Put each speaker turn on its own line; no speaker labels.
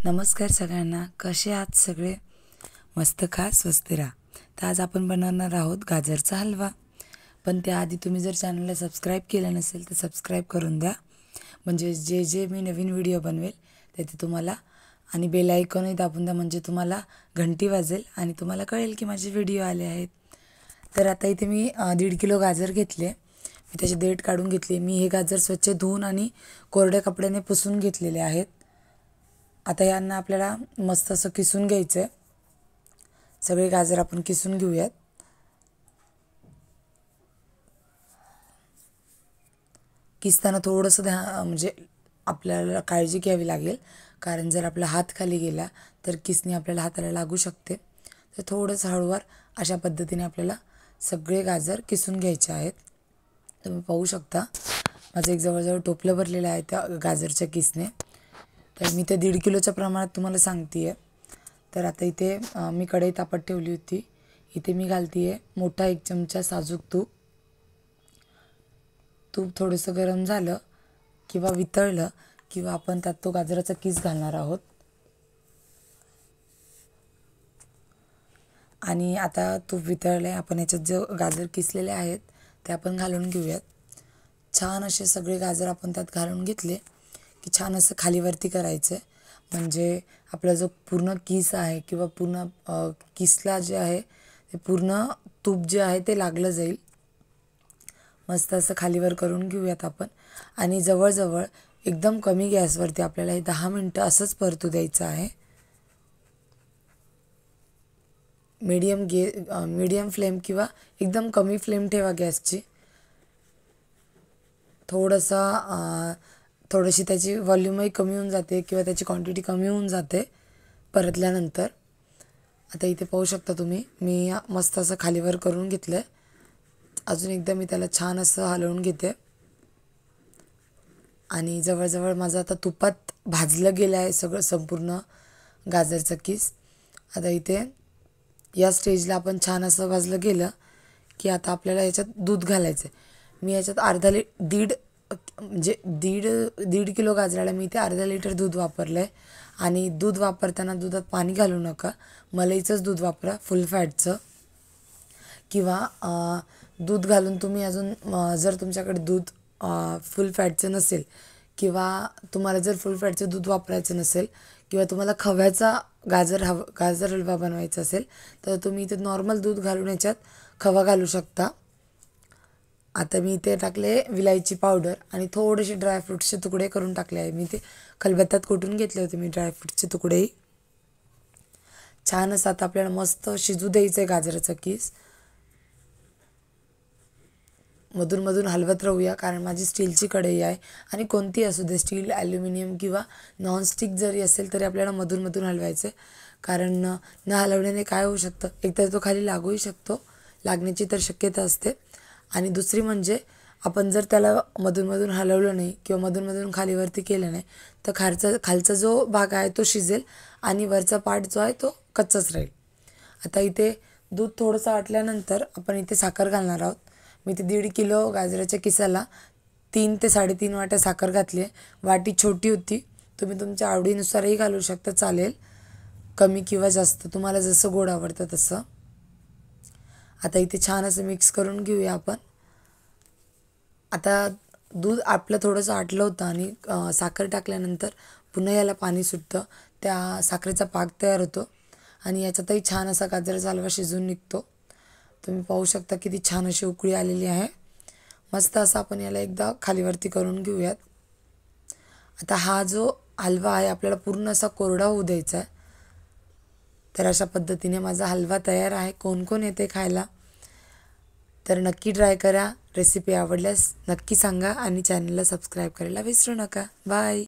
नमस्कार सगळ्यांना, कसे आहात सगळे? मस्त खा, स्वस्त राहा. तर आज आपण बनवणार आहोत गाजरचा हलवा. पण त्याआधी तुम्ही जर चॅनलला सबस्क्राईब केलं नसेल तर सबस्क्राईब करून द्या, म्हणजे जे जे मी नवीन व्हिडिओ बनवेल ते तुम्हाला, आणि बेल आयकॉनही दाबून द्या, म्हणजे तुम्हाला घंटी वाजेल आणि तुम्हाला कळेल की माझे व्हिडिओ आले आहेत. तर आता इथे मी 1.5 किलो गाजर घेतले. मी त्याची देठ काढून घेतली. मी हे गाजर स्वच्छ धुवून आणि कोरड्या कपड्याने पुसून घेतलेले आहेत. आता यांना आपल्याला मस्त असं किसून घ्यायचं आहे. सगळे गाजर आपण किसून घेऊयात. किसताना थोडंसं म्हणजे आपल्याला काळजी घ्यावी लागेल, कारण जर आपला हात खाली गेला तर किसणी आपल्याला हाताला लागू शकते. तर थोडंसं हळूवार अशा पद्धतीने आपल्याला सगळे गाजर किसून घ्यायचे आहेत. तुम्ही पाहू शकता माझं एक जवळजवळ टोपलं भरलेलं आहे त्या गाजरच्या किसने. तर मी ते 1.5 किलोच्या प्रमाणात तुम्हाला सांगते आहे. तर आता इथे मी कढई तापत ठेवली होती. इथे मी घालते आहे मोठा 1 चमचा साजूक तूप. तूप थोडंसं गरम झालं किंवा वितळलं किंवा आपण त्यात तो गाजराचा किस घालणार आहोत. आणि आता तूप वितळलं आहे. आपण याच्यात जो गाजर किसलेले आहेत ते आपण घालून घेऊयात. छान असे सगळे गाजर आपण त्यात घालून घेतले की छान असं खालीवरती करायचं आहे, म्हणजे आपला जो पूर्ण किस आहे किंवा पूर्ण किसला जे आहे ते पूर्ण तूप जे आहे ते लागलं जाईल. मस्त असं खालीवर करून घेऊयात आपण. आणि जवळजवळ एकदम कमी गॅसवरती आपल्याला हे 10 मिनटं असंच परतू द्यायचं आहे. मीडियम फ्लेम किंवा एकदम कमी फ्लेम ठेवा गॅसची. थोडीशी त्याची व्हॉल्यूमही कमी होऊन जाते किंवा त्याची क्वांटिटी कमी होऊन जाते परतल्यानंतर. आता इथे पाहू शकता तुम्ही, मी मस्त असं खालीवर करून घेतलं आहे. अजून एकदा मी त्याला छान असं हलवून घेते. आणि जवळजवळ माझं आता तुपात भाजलं गेलं आहे सगळं संपूर्ण गाजरचं किस. आता इथे या स्टेजला आपण छान असं भाजलं गेलं की आता आपल्याला याच्यात दूध घालायचं आहे. मी याच्यात दीड किलो गाजराला मी इथे अर्धा लिटर दूध वापरलं आहे. आणि दूध वापरताना दुधात पाणी घालू नका, मलईचंच दूध वापरा, फुल फॅटचं. किंवा दूध घालून तुम्ही अजून जर तुमच्याकडे दूध फुल फॅटचं नसेल किंवा तुम्हाला जर फुल फॅटचं दूध वापरायचं नसेल किंवा तुम्हाला खव्याचा गाजर हलवा बनवायचा असेल तर तुम्ही इथे नॉर्मल दूध घालून याच्यात खवा घालू शकता. आता मी इथे टाकले विलायची पावडर आणि थोडेसे ड्रायफ्रूट्सचे तुकडे करून टाकले आहे. मी ते खलबत्त्यात कुटून घेतले होते मी ड्रायफ्रूटचे तुकडेही. छान असं आता आपल्याला मस्त शिजू द्यायचं आहे गाजराचा किस. मधून हलवत राहूया, कारण माझी स्टीलची कढई आहे. आणि कोणती असू दे, स्टील, ॲल्युमिनियम किंवा नॉनस्टिक जरी असेल तरी आपल्याला मधून हलवायचं आहे. कारण न हलवण्याने काय होऊ शकतं, एकतर तो खाली लागूही शकतो, लागण्याची तर शक्यता असते. आणि दुसरी म्हणजे आपण जर त्याला मधून हलवलं नाही किंवा मधून खालीवरती केलं नाही तर खालचा जो भाग आहे तो शिजेल आणि वरचा पार्ट जो आहे तो कच्चाच राहील. आता इथे दूध थोडंसं आटल्यानंतर आपण इथे साखर घालणार आहोत. मी ते 1.5 किलो गाजराच्या किसाला 3 ते 3.5 वाट्या साखर घातली आहे. वाटी छोटी होती, तुम्ही तुमच्या आवडीनुसारही घालू शकता, चालेल, कमी किंवा जास्त, तुम्हाला जसं गोड आवडतं तसं. आता इथे छान असं मिक्स करून घेऊया आपण. आता दूध आपलं थोडंसं आटलं होतं आणि साखर टाकल्यानंतर पुन्हा याला पाणी सुटतं, त्या साखरेचा पाक तयार होतो आणि याच्यातही छान असा गाजराचा हलवा शिजून निघतो. तुम्ही पाहू शकता किती छान अशी उकळी आलेली आहे. मस्त असं आपण याला एकदा खालीवरती करून घेऊयात. आता हा जो हलवा आहे आपल्याला पूर्ण असा कोरडा होऊ द्यायचा आहे. तर अशा पद्धतीने माझा हलवा तयार आहे. कोण येते खायला, तर नक्की ट्राय करा. रेसिपी आवडल्यास नक्की सांगा आणि चॅनलला सबस्क्राईब करायला विसरू नका. बाय.